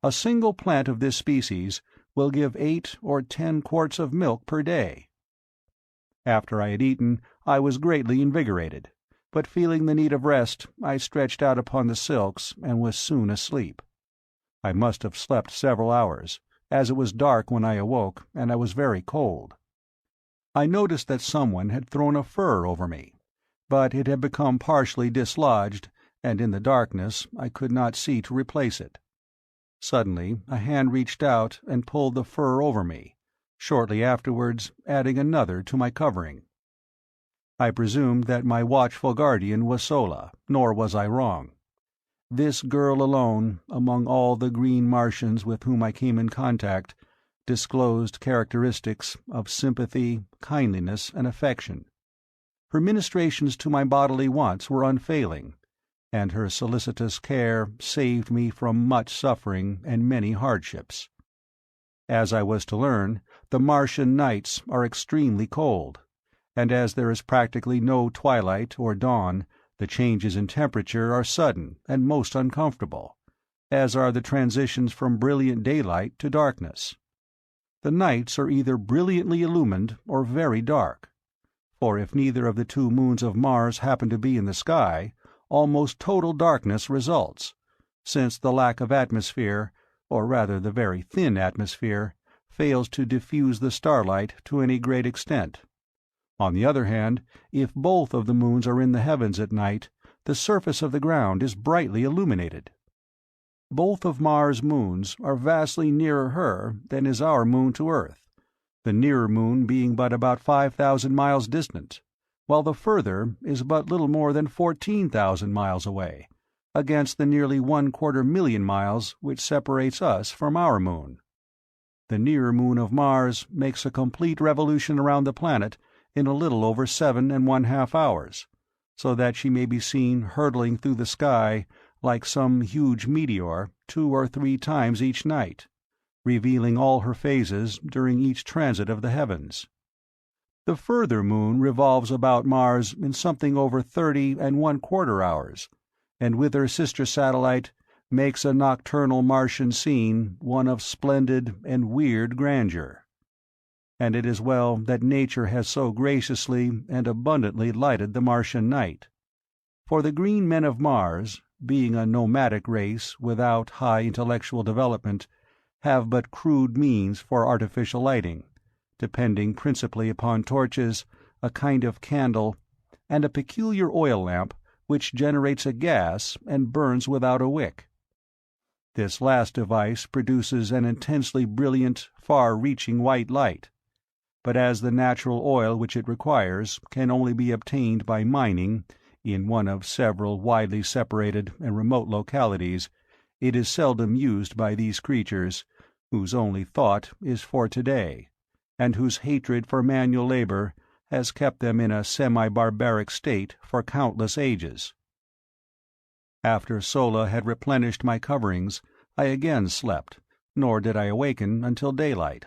A single plant of this species will give 8 or 10 quarts of milk per day. After I had eaten, I was greatly invigorated, but feeling the need of rest, I stretched out upon the silks and was soon asleep. I must have slept several hours, as it was dark when I awoke, and I was very cold. I noticed that someone had thrown a fur over me, but it had become partially dislodged, and in the darkness I could not see to replace it. Suddenly a hand reached out and pulled the fur over me, shortly afterwards adding another to my covering. I presumed that my watchful guardian was Sola, nor was I wrong. This girl alone, among all the green Martians with whom I came in contact, disclosed characteristics of sympathy, kindliness, and affection. Her ministrations to my bodily wants were unfailing, and her solicitous care saved me from much suffering and many hardships. As I was to learn, the Martian nights are extremely cold, and as there is practically no twilight or dawn, the changes in temperature are sudden and most uncomfortable, as are the transitions from brilliant daylight to darkness. The nights are either brilliantly illumined or very dark, for if neither of the 2 moons of Mars happen to be in the sky, almost total darkness results, since the lack of atmosphere, or rather the very thin atmosphere, fails to diffuse the starlight to any great extent. On the other hand, if both of the moons are in the heavens at night, the surface of the ground is brightly illuminated. Both of Mars' moons are vastly nearer her than is our moon to Earth, the nearer moon being but about 5,000 miles distant, while the further is but little more than 14,000 miles away, against the nearly 250,000 miles which separates us from our moon. The nearer moon of Mars makes a complete revolution around the planet in a little over 7½ hours, so that she may be seen hurtling through the sky like some huge meteor 2 or 3 times each night, revealing all her phases during each transit of the heavens. The further moon revolves about Mars in something over 30¼ hours, and with her sister satellite makes a nocturnal Martian scene one of splendid and weird grandeur. And it is well that nature has so graciously and abundantly lighted the Martian night, for the green men of Mars, being a nomadic race without high intellectual development, have but crude means for artificial lighting, depending principally upon torches, a kind of candle, and a peculiar oil lamp which generates a gas and burns without a wick. This last device produces an intensely brilliant, far-reaching white light, but as the natural oil which it requires can only be obtained by mining in one of several widely separated and remote localities, it is seldom used by these creatures, whose only thought is for today, and whose hatred for manual labor has kept them in a semi-barbaric state for countless ages. After Sola had replenished my coverings, I again slept, nor did I awaken until daylight.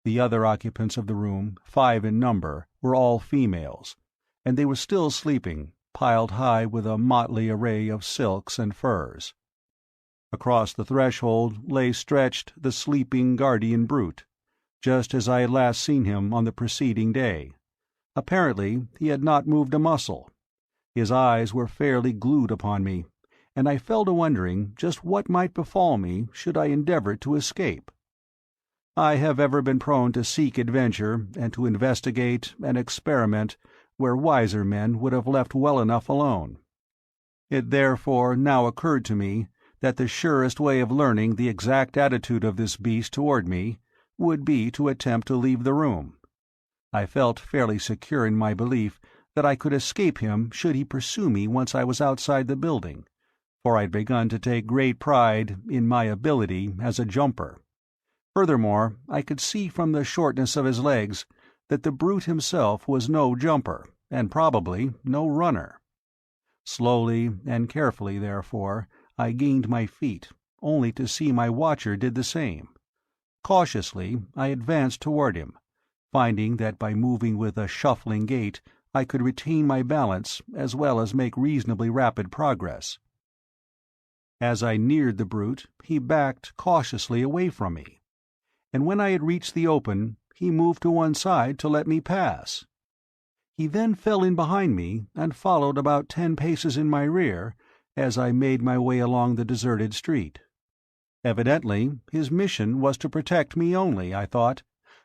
The other occupants of the room, 5 in number, were all females, and they were still sleeping, piled high with a motley array of silks and furs. Across the threshold lay stretched the sleeping guardian brute, just as I had last seen him on the preceding day. Apparently he had not moved a muscle. His eyes were fairly glued upon me, and I fell to wondering just what might befall me should I endeavor to escape. I have ever been prone to seek adventure and to investigate and experiment where wiser men would have left well enough alone. It therefore now occurred to me that the surest way of learning the exact attitude of this beast toward me would be to attempt to leave the room. I felt fairly secure in my belief that I could escape him should he pursue me once I was outside the building, for I had begun to take great pride in my ability as a jumper. Furthermore, I could see from the shortness of his legs that the brute himself was no jumper, and probably no runner. Slowly and carefully, therefore, I gained my feet, only to see my watcher did the same. Cautiously I advanced toward him, finding that by moving with a shuffling gait I could retain my balance as well as make reasonably rapid progress. As I neared the brute, he backed cautiously away from me, and when I had reached the open, he moved to one side to let me pass. He then fell in behind me and followed about 10 paces in my rear as I made my way along the deserted street. Evidently his mission was to protect me only, I thought,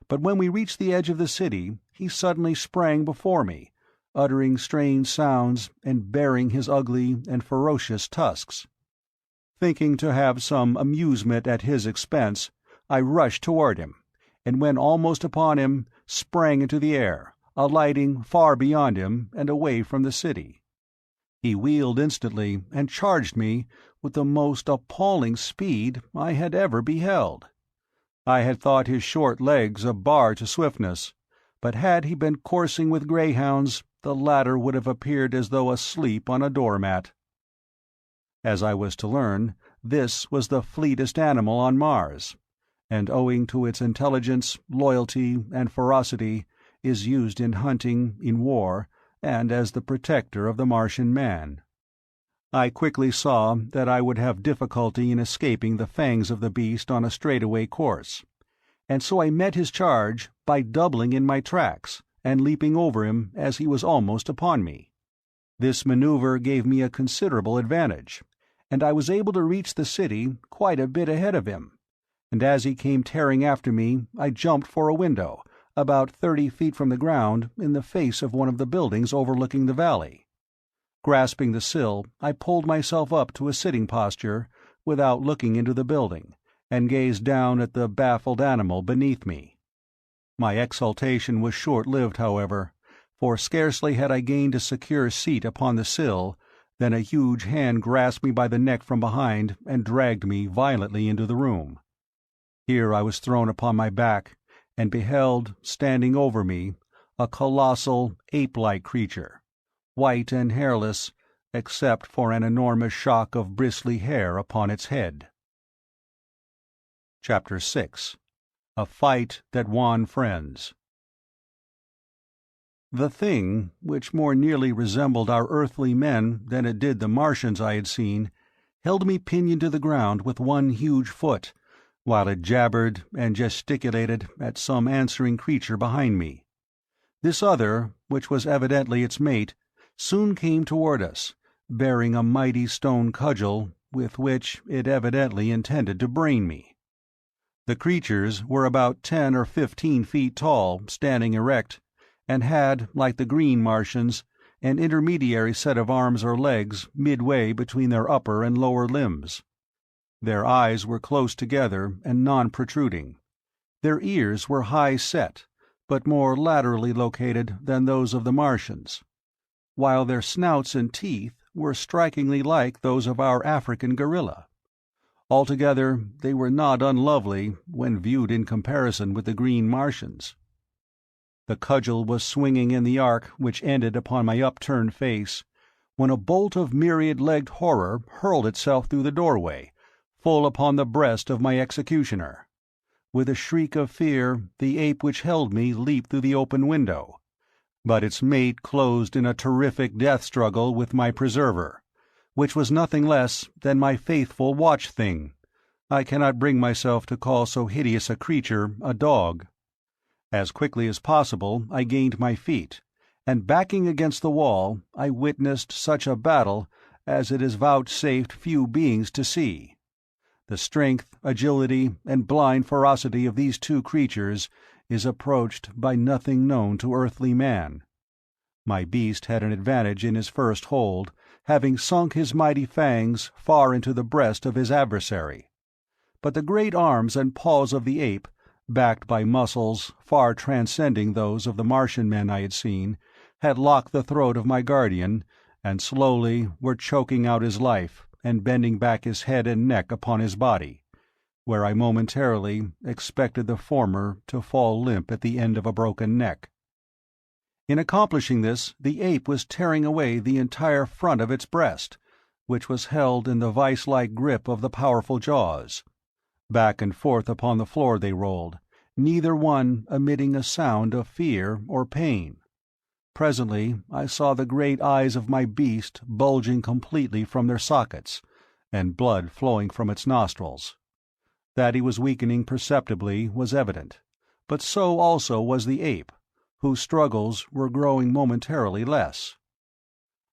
but when we reached the edge of the city he suddenly sprang before me, uttering strange sounds and baring his ugly and ferocious tusks. Thinking to have some amusement at his expense, I rushed toward him, and when almost upon him, sprang into the air, alighting far beyond him and away from the city. He wheeled instantly and charged me with the most appalling speed I had ever beheld. I had thought his short legs a bar to swiftness, but had he been coursing with greyhounds, the latter would have appeared as though asleep on a doormat. As I was to learn, this was the fleetest animal on Mars, and owing to its intelligence, loyalty, and ferocity, is used in hunting, in war, and as the protector of the Martian man. I quickly saw that I would have difficulty in escaping the fangs of the beast on a straightaway course, and so I met his charge by doubling in my tracks and leaping over him as he was almost upon me. This maneuver gave me a considerable advantage, and I was able to reach the city quite a bit ahead of him, and as he came tearing after me I jumped for a window, about 30 feet from the ground, in the face of one of the buildings overlooking the valley. Grasping the sill, I pulled myself up to a sitting posture, without looking into the building, and gazed down at the baffled animal beneath me. My exultation was short-lived, however, for scarcely had I gained a secure seat upon the sill than a huge hand grasped me by the neck from behind and dragged me violently into the room. Here I was thrown upon my back, and beheld, standing over me, a colossal, ape-like creature, white and hairless, except for an enormous shock of bristly hair upon its head. Chapter 6. A Fight That Won Friends. The thing, which more nearly resembled our earthly men than it did the Martians I had seen, held me pinioned to the ground with one huge foot, while it jabbered and gesticulated at some answering creature behind me. This other, which was evidently its mate, soon came toward us, bearing a mighty stone cudgel with which it evidently intended to brain me. The creatures were about 10 or 15 feet tall, standing erect, and had, like the green Martians, an intermediary set of arms or legs midway between their upper and lower limbs. Their eyes were close together and non-protruding. Their ears were high-set, but more laterally located than those of the Martians, while their snouts and teeth were strikingly like those of our African gorilla. Altogether, they were not unlovely when viewed in comparison with the green Martians. The cudgel was swinging in the arc which ended upon my upturned face, when a bolt of myriad-legged horror hurled itself through the doorway, full upon the breast of my executioner. With a shriek of fear, the ape which held me leaped through the open window, but its mate closed in a terrific death struggle with my preserver, which was nothing less than my faithful watch-thing. I cannot bring myself to call so hideous a creature a dog. As quickly as possible I gained my feet, and backing against the wall I witnessed such a battle as it is vouchsafed few beings to see. The strength, agility, and blind ferocity of these two creatures is approached by nothing known to earthly man. My beast had an advantage in his first hold, having sunk his mighty fangs far into the breast of his adversary. But the great arms and paws of the ape, backed by muscles far transcending those of the Martian men I had seen, had locked the throat of my guardian, and slowly were choking out his life and bending back his head and neck upon his body, where I momentarily expected the former to fall limp at the end of a broken neck. In accomplishing this, the ape was tearing away the entire front of its breast, which was held in the vice-like grip of the powerful jaws. Back and forth upon the floor they rolled, neither one emitting a sound of fear or pain. Presently I saw the great eyes of my beast bulging completely from their sockets, and blood flowing from its nostrils. That he was weakening perceptibly was evident, but so also was the ape, whose struggles were growing momentarily less.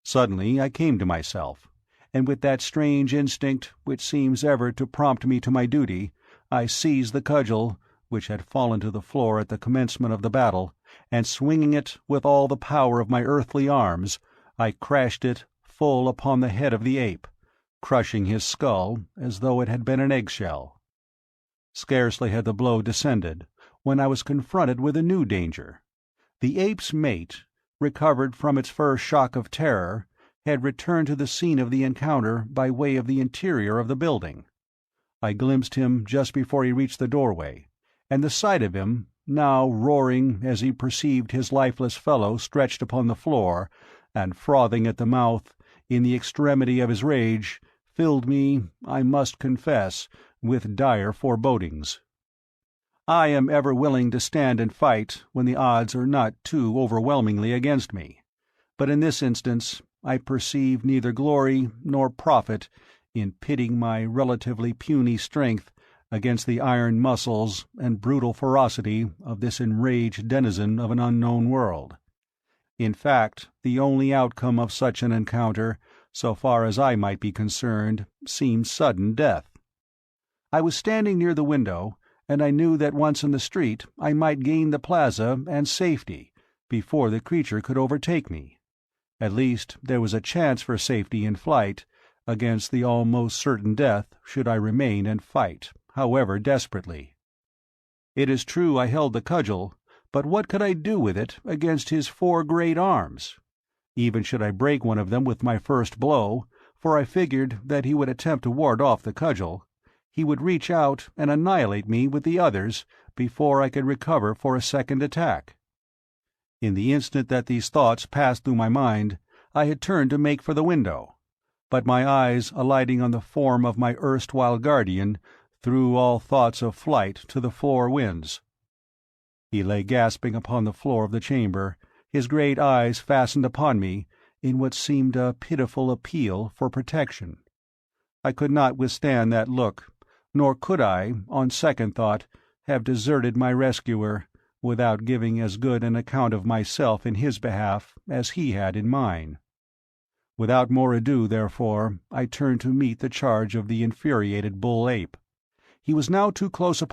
Suddenly I came to myself, and with that strange instinct which seems ever to prompt me to my duty, I seized the cudgel, which had fallen to the floor at the commencement of the battle, and swinging it with all the power of my earthly arms, I crashed it full upon the head of the ape, crushing his skull as though it had been an eggshell. Scarcely had the blow descended when I was confronted with a new danger. The ape's mate, recovered from its first shock of terror, had returned to the scene of the encounter by way of the interior of the building. I glimpsed him just before he reached the doorway, and the sight of him, now roaring as he perceived his lifeless fellow stretched upon the floor, and frothing at the mouth in the extremity of his rage, filled me, I must confess, with dire forebodings. I am ever willing to stand and fight when the odds are not too overwhelmingly against me, but in this instance I perceived neither glory nor profit in pitting my relatively puny strength against the iron muscles and brutal ferocity of this enraged denizen of an unknown world. In fact, the only outcome of such an encounter, so far as I might be concerned, seemed sudden death. I was standing near the window, and I knew that once in the street I might gain the plaza and safety before the creature could overtake me. At least there was a chance for safety in flight, against the almost certain death should I remain and fight, however desperately. It is true I held the cudgel, but what could I do with it against his 4 great arms? Even should I break one of them with my first blow, for I figured that he would attempt to ward off the cudgel, he would reach out and annihilate me with the others before I could recover for a second attack. In the instant that these thoughts passed through my mind, I had turned to make for the window, but my eyes alighting on the form of my erstwhile guardian threw all thoughts of flight to the 4 winds. He lay gasping upon the floor of the chamber, his great eyes fastened upon me in what seemed a pitiful appeal for protection. I could not withstand that look, nor could I, on second thought, have deserted my rescuer without giving as good an account of myself in his behalf as he had in mine. Without more ado, therefore, I turned to meet the charge of the infuriated bull-ape. He was now too close upon